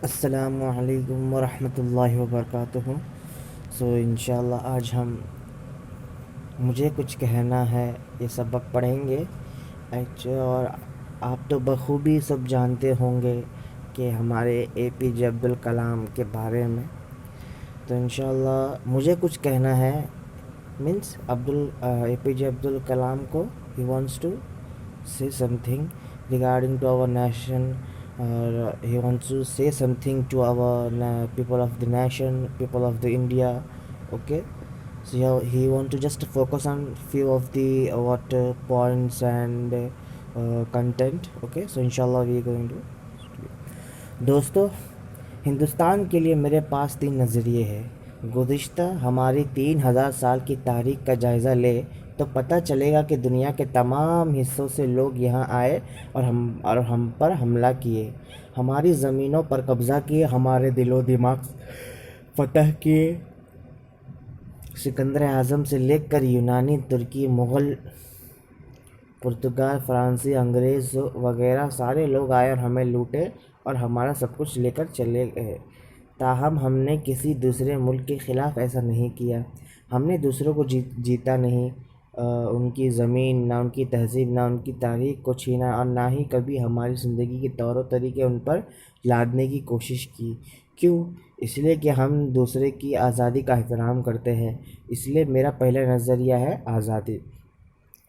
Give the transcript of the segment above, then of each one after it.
अस्सलामु अलैकुम वरहमतुल्लाहि वबरकातुहू। इंशाल्लाह आज हम मुझे कुछ कहना है ये सबक पढ़ेंगे। और आप तो बखूबी सब जानते होंगे कि हमारे APJ अब्दुल कलाम के बारे में। तो इंशाल्लाह मुझे कुछ कहना है मीन्स APJ अब्दुल कलाम को he wants to say something regarding to our nation, or he wants to say something to our people of the nation, people of the India. Okay, so he want to just focus on few of the what points and content. Okay, so inshallah we are going to दोस्तों, हिंदुस्तान के लिए मेरे पास 3 नज़रिए हैं। गुज़िश्ता हमारी 3000 साल की तारीख़ का जायज़ा ले तो पता चलेगा कि दुनिया के तमाम हिस्सों से लोग यहाँ आए और हम पर हमला किए, हमारी ज़मीनों पर कब्ज़ा किए, हमारे दिलो दिमाग फ़तह किए। सिकंदर आज़म से लेकर यूनानी, तुर्की, मुग़ल, पुर्तगाल, फ़्रांसी, अंग्रेज़ वगैरह सारे लोग आए और हमें लूटे और हमारा सब कुछ लेकर चले गए। ताहम हमने किसी दूसरे मुल्क के ख़िलाफ़ ऐसा नहीं किया। हमने दूसरों को जीता नहीं, उनकी ज़मीन, ना उनकी तहज़ीब, ना उनकी तारीख़ को छीना, और ना ही कभी हमारी ज़िंदगी के तौर तरीक़े उन पर लादने की कोशिश की। क्यों? इसलिए कि हम दूसरे की आज़ादी का एहतराम करते हैं। इसलिए मेरा पहला नज़रिया है आज़ादी।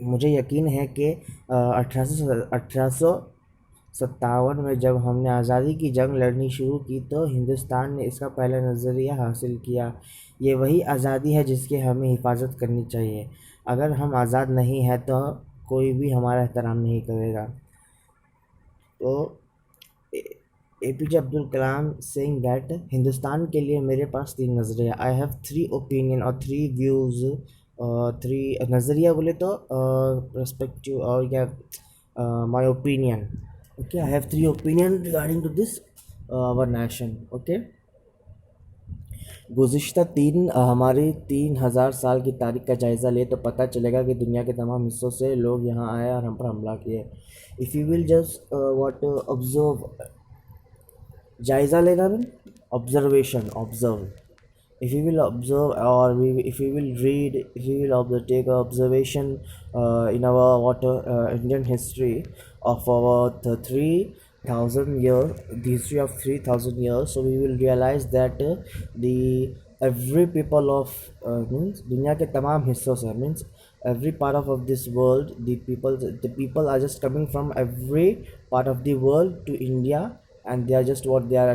मुझे यकीन है कि 1857 में जब हमने आज़ादी की जंग लड़नी शुरू की तो हिंदुस्तान ने इसका पहला नज़रिया हासिल किया। ये वही आज़ादी है जिसकी हमें हिफाजत करनी चाहिए। अगर हम आज़ाद नहीं हैं तो कोई भी हमारा एहतराम नहीं करेगा। तो APJ Abdul Kalam saying that Hindustan के लिए मेरे पास 3 नज़रिया, आई हैव 3 ओपिनियन और 3 व्यूज़। 3 नज़रिया बोले तो पर्सपेक्टिव और क्या, my opinion. Okay, I have 3 opinion regarding to this our nation. Okay, गुज़िश्ता हमारी 3000 साल की तारीख़ का जायज़ा ले तो पता चलेगा कि दुनिया के तमाम हिस्सों से लोग यहाँ आए और हम पर हमला किए। If you will just observe, जायज़ा लेना में observe. If you will observe, if you will read, if you will take observation in our Indian history of our 3,000 years, the history of 3,000 years, so we will realize that the every people of means दुनिया के तमाम हिस्सों से, means every part of this world, the people are just coming from every part of the world to India, and they are just they are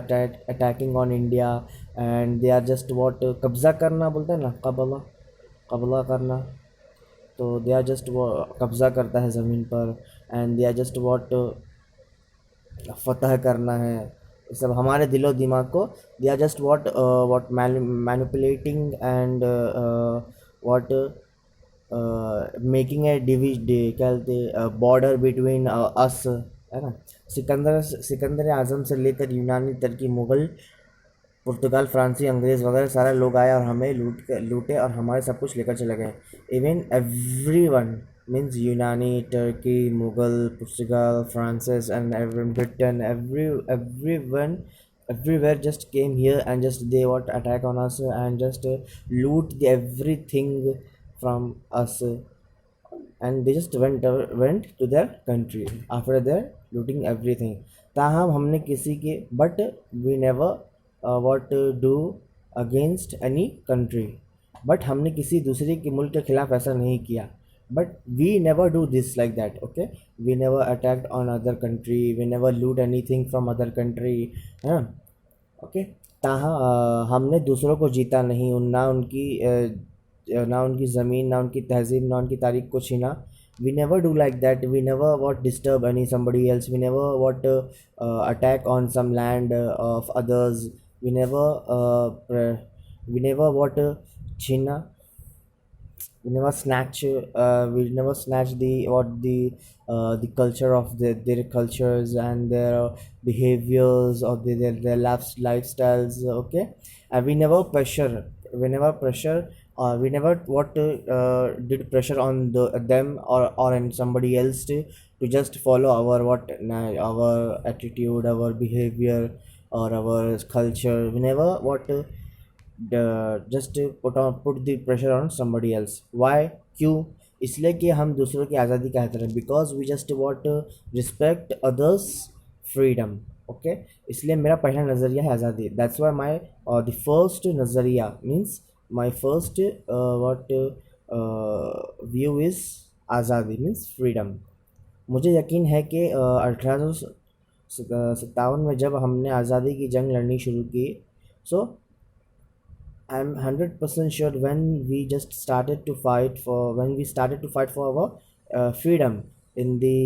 attacking on India, and they are just कब्ज़ा करना बोलते हैं ना, कब्ज़ा करना। तो दे are just कब्ज़ा करता है ज़मीन पर, एंड दे आर जस्ट फतह करना है। ये सब हमारे दिलो दिमाग को, they are just manipulating and making a क्या कहते बॉर्डर बिटवीन अस, है ना। सिकंदर आज़म से लेकर यूनानी, तुर्की, मुग़ल, पुर्तगाल, फ्रांसी, अंग्रेज़ वगैरह सारे लोग आए और हमें लूटे और हमारे सब कुछ लेकर चले गए। इवन एवरीवन मीन्स यूनानी, तुर्की, मुग़ल, पुर्तगाल, फ्रांसिस and Britain, everyone everywhere just came here and just they attack on us and just loot everything from us, and they just went to their country after their looting everything. ताहम हमने किसी के but we never do against any country, but हमने किसी दूसरे के मुल्क के खिलाफ ऐसा नहीं किया। but we never do this like that. Okay, we never attacked on other country, we never loot anything from other country, है ना। ओके, हमने दूसरों को जीता नहीं, ना उनकी ज़मीन, ना उनकी तहज़ीब, ना उनकी तारीख़ को छीना। We never do like that. We never disturb somebody else. We never attack on some land of others. We never छीना, we never snatch the culture of their cultures and their behaviors or their lifestyles. Okay, and we never did pressure on them or on somebody else to just follow our attitude, our behavior, or our culture. We never what just put the pressure on somebody else. Why? क्यों? इसलिए कि हम दूसरों की आज़ादी का एहतराम, because we just what respect others freedom. Okay, इसलिए मेरा पहला नज़रिया है आज़ादी. That's why my the first नज़रिया means my first what view is आज़ादी मीन्स फ्रीडम. मुझे यकीन है कि 1857 में जब हमने आज़ादी की जंग लड़नी शुरू की, सो I'm 100% sure when we started to fight for our freedom in the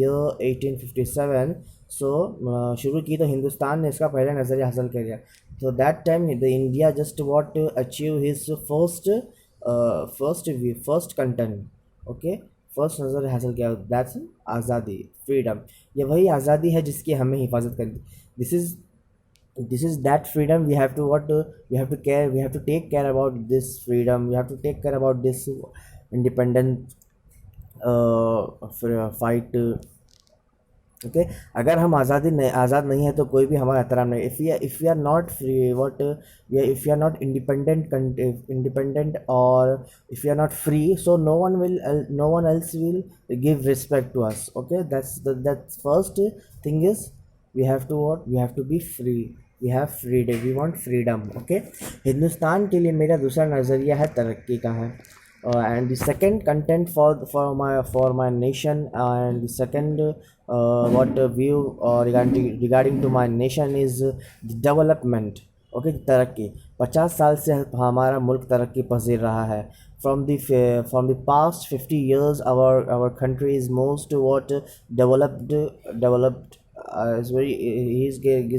year 1857. So शुरू की तो हिंदुस्तान ने इसका पहला नज़रिया हासिल कर लिया. So that time the India just what to achieve his first content. Okay, first नज़र हासिल किया. दैट्स आज़ादी, फ्रीडम. ये वही आज़ादी है जिसकी हमें हिफाजत करनी. This is that freedom we have to we have to care, we have to take care about this freedom, we have to take care about this independent fight. Okay, अगर हम आज़ाद नहीं है तो कोई भी हमारा एहतराम नहीं. If we are not free what if you are not independent और if you are not free, so no one else will give respect to us. Okay, that's first thing is we have to be free. we have freedom, we want freedom. Okay, Hindustan के लिए मेरा दूसरा नज़रिया है तरक्की का है. And the second content for my nation, and the second view regarding to my nation is the development. Okay, तरक्की. 50 साल से हमारा मुल्क तरक्की पजीर रहा है. From the past 50 years our country is most developed. Is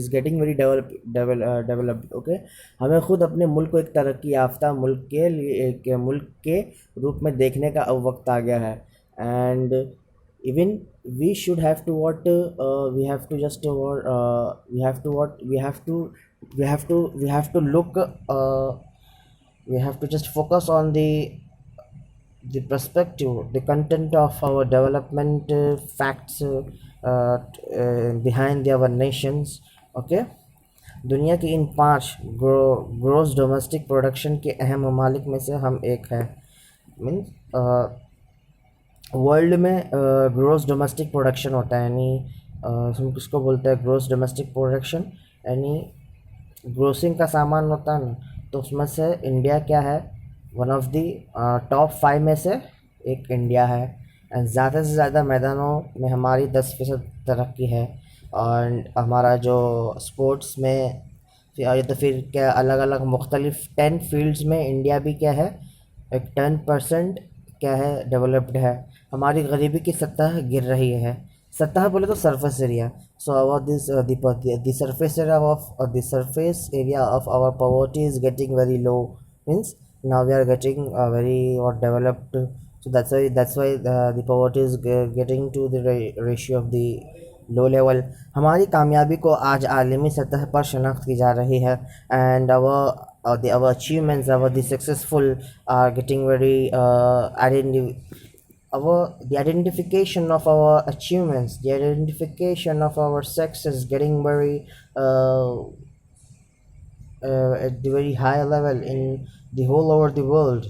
getting very developed. Okay, हमें खुद अपने मुल्क को एक तरक्की याफ्ता मुल्क के रूप में देखने का अब वक्त आ गया है. And even we should have to we have to just we have to look we have to just focus on the perspective, the content of our development facts behind our nations. Okay, दुनिया की इन 5 gross domestic production के अहम ममालिक में से हम एक हैं. मीन्स वर्ल्ड में ग्रोस डोमेस्टिक प्रोडक्शन होता है, यानी हम किसको बोलते हैं ग्रोस डोमेस्टिक प्रोडक्शन, यानी ग्रोसिंग का सामान होता है ना. तो उसमें से इंडिया क्या है, वन ऑफ दी टॉप 5 में से एक इंडिया है. एंड ज़्यादा से ज़्यादा मैदानों में हमारी 10% तरक्की है. और हमारा जो स्पोर्ट्स में तो फिर क्या अलग अलग मुख्तलिफ 10 फील्ड्स में इंडिया भी क्या है, एक 10% क्या है, डेवलप्ड है. हमारी गरीबी की सतह गिर रही है. सतह बोले तो surface area. So about this the surface area of our poverty is getting very low. Means now we are getting very developed. So that's why the poverty is getting to the ratio of the low level. हमारी कामयाबी को आज आलमी सतह पर शनाख्त की जा रही है. and our achievements, the successful are getting very the identification of our achievements, the identification of our success is getting very at the very high level in the whole over the world.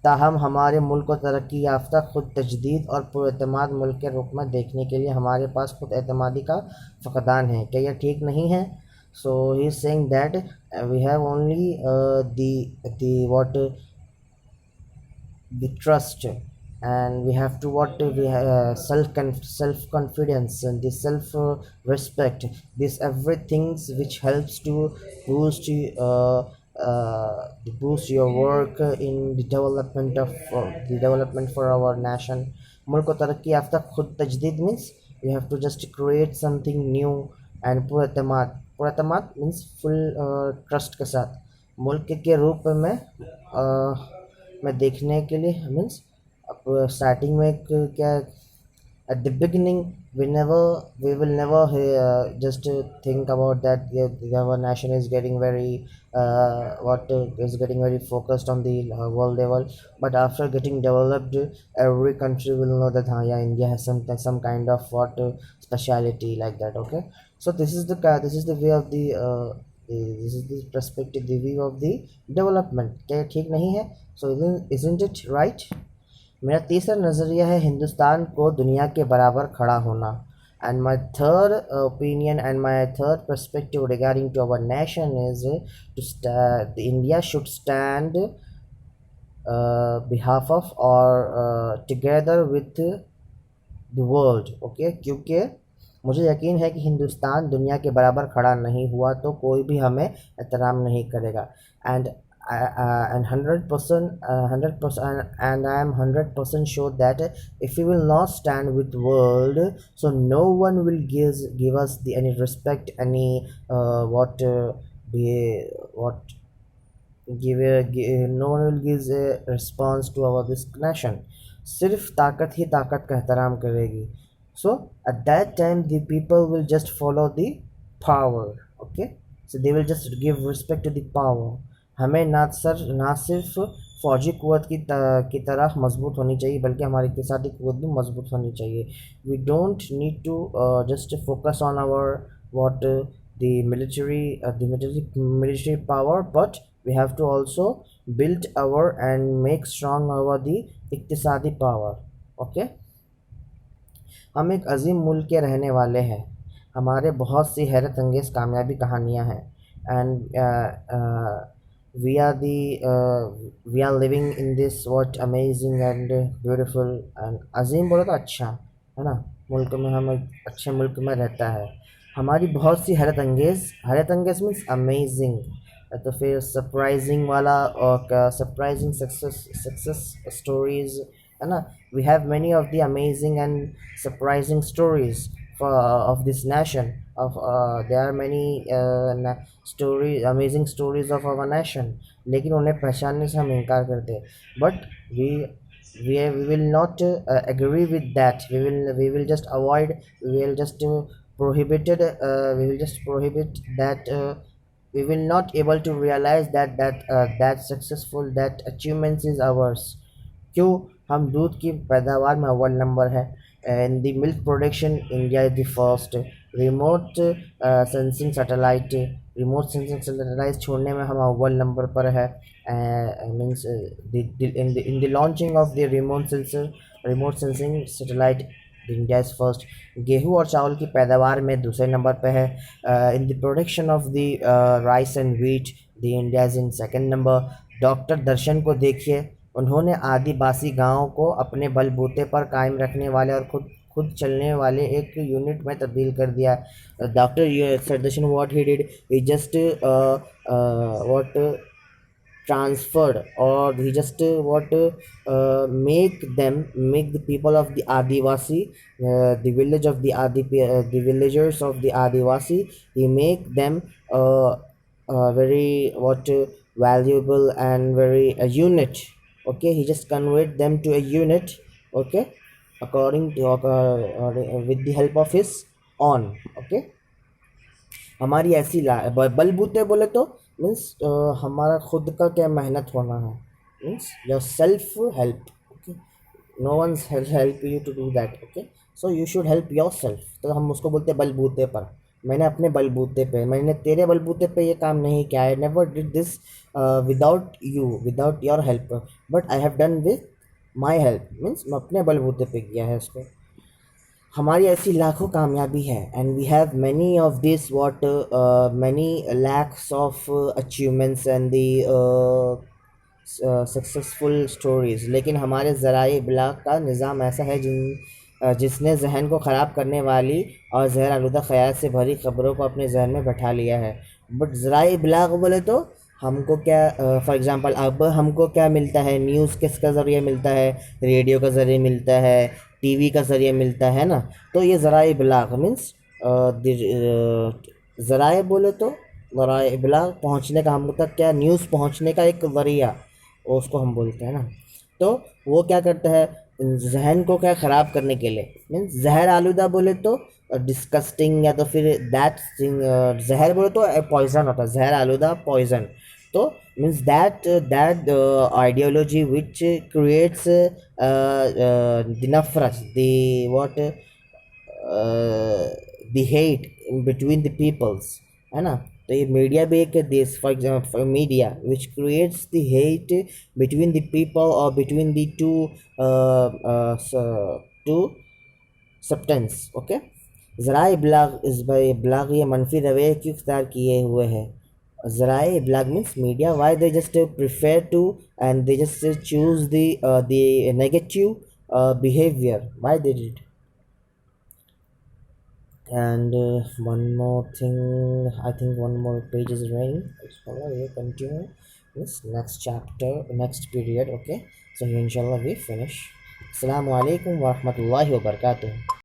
ताहम हमारे मुल्क को तरक्की याफ्ता, खुद तजदीद और पुरएतमाद मुल्क के रूप में देखने के लिए हमारे पास खुद एतमादी का फ़क़दान है. क्या यह ठीक नहीं है? So he is saying that we have only the trust, and we have to self confidence and the self respect. This everything which helps to boost boost your work in the development for our nation. मुल्क को तरक्की याफ्ता खुद तजदीद means we have to just create something new. and पुरएतमाद means full trust के साथ मुल्क के रूप में देखने के लिए. मीन्स स्टार्टिंग में एक क्या, at the beginning we will never just think about that, yeah, our nation is getting very what is getting very focused on the world level, but after getting developed, every country will know that, yeah, India has some kind of what speciality like that. Okay, so this is the way of the this is the perspective, the view of the development. क्या ये ठीक नहीं है? So isn't it right? मेरा तीसरा नज़रिया है हिंदुस्तान को दुनिया के बराबर खड़ा होना. And my third opinion and my third perspective regarding to our nation is India should stand behalf of or together with the world. Okay, क्योंकि मुझे यकीन है कि हिंदुस्तान दुनिया के बराबर खड़ा नहीं हुआ तो कोई भी हमें एहतराम नहीं करेगा. And and 100% and I am 100% sure that if we will not stand with world, so no one will give us the any respect, any what no one will give a response to our this nation. सिर्फ ताकत ही ताकत का एहतराम करेगी. So at that time the people will just follow the power. Okay, so they will just give respect to the power. हमें ना सिर्फ फ़ौजी क़ुव्वत की तरह मजबूत होनी चाहिए, बल्कि हमारी इक़्तिसादी क़ुव्वत भी मजबूत होनी चाहिए. We don't need to just focus on our what the military power, but we have to also build our and make strong our the इक़्तिसादी power. Okay, हम एक अजीम मुल्क के रहने वाले हैं. हमारे बहुत सी हैरत अंगेज़ कामयाबी कहानियाँ हैं. And we are living in this what amazing and beautiful and अजीम बोला तो अच्छा है ना, मुल्क में हम एक अच्छे मुल्क में रहता है. हमारी बहुत सी हैरत अंगेज़ मीन्स अमेजिंग, तो फिर सरप्राइजिंग वाला और सरप्राइजिंग सक्सेस स्टोरीज़ है ना. We have many of the amazing and surprising stories of this nation. There are many amazing stories of our nation, लेकिन उन्हें पहचानने से हम इनकार करते हैं. But we will not agree with that. We will just avoid. We will just prohibit that. We will not able to realize that successful, that achievements is ours. क्यों? हम दूध की पैदावार में अव्वल नंबर है. In the milk production, India is the first. remote sensing satellite छोड़ने में हम अव्वल नंबर पर है. Means in the launching of the remote sensing satellite, India is first. गेहूँ और चावल की पैदावार में दूसरे नंबर पे है. In the production of the rice and wheat, the India is in second number. Doctor Darshan को देखिए, उन्होंने आदिवासी गांव को अपने बलबूते पर कायम रखने वाले और खुद चलने वाले एक यूनिट में तब्दील कर दिया. Doctor Sardarshan what he did, he just what transferred, or he just make the people of the Adivasi, the village of the villagers of the Adivasi, he make them very valuable and very a unit. Okay, he just convert them to a unit. Okay, according to with the help of his own. Okay, हमारी ऐसी बलबूते बोले तो means हमारा खुद का क्या मेहनत होना है, means yourself help. Okay, no one's help you to do that. Okay, so you should help yourself. तो हम उसको बोलते हैं बलबूते पर. मैंने अपने बलबूते पे, मैंने तेरे बलबूते पे ये काम नहीं किया. I never did this without your help, but I have done with my help. Means मैं अपने बलबूते पे किया है इसको. हमारी ऐसी लाखों कामयाबी है. And we have many of this many lakhs of achievements and the successful stories. लेकिन हमारे ज़राए इब्लाग का निज़ाम ऐसा है जिसने जहन को ख़राब करने वाली और जहर आलूदा ख़याल से भरी ख़बरों को अपने जहन में बैठा लिया है. बट ज़राए इब्लाग बोले तो हमको क्या, फॉर एग्ज़ाम्पल अब हमको क्या मिलता है, न्यूज़ किसका ज़रिए मिलता है, रेडियो का ज़रिए मिलता है, टीवी का ज़रिए मिलता है ना. तो ये ज़राए इब्लाग मीन्स ज़राए बोले तो ज़राए इब्लाग पहुँचने का, हम तक क्या न्यूज़ पहुँचने का एक ज़रिया, उसको हम बोलते हैं ना. तो वो क्या करता है, जहन को क्या ख़राब करने के लिए, मीन्स जहर आलूदा बोले तो डिस्कस्टिंग, या तो फिर दैट थिंग, जहर बोले तो पॉइजन होता है, जहर आलूदा पॉइजन। तो means that ideology which creates the नफरत, the what, the hate in between the peoples, है ना। तो ये मीडिया भी एक देश, for example media which creates the hate between the people और between the two substance. Okay, ज़राए इब्लाग, इस बार इब्लाग ये मनफी रवैये क्यों इख्तियार किए हुए हैं। ज़राए इब्लाग means media, why they just prefer to and they just choose the negative behavior, why they did. And one more thing, I think one more page is remaining. Inshallah we will continue this next chapter, next period. Okay, so inshallah we finish. Assalamu alaikum wa rahmatullahi wa barakatuh.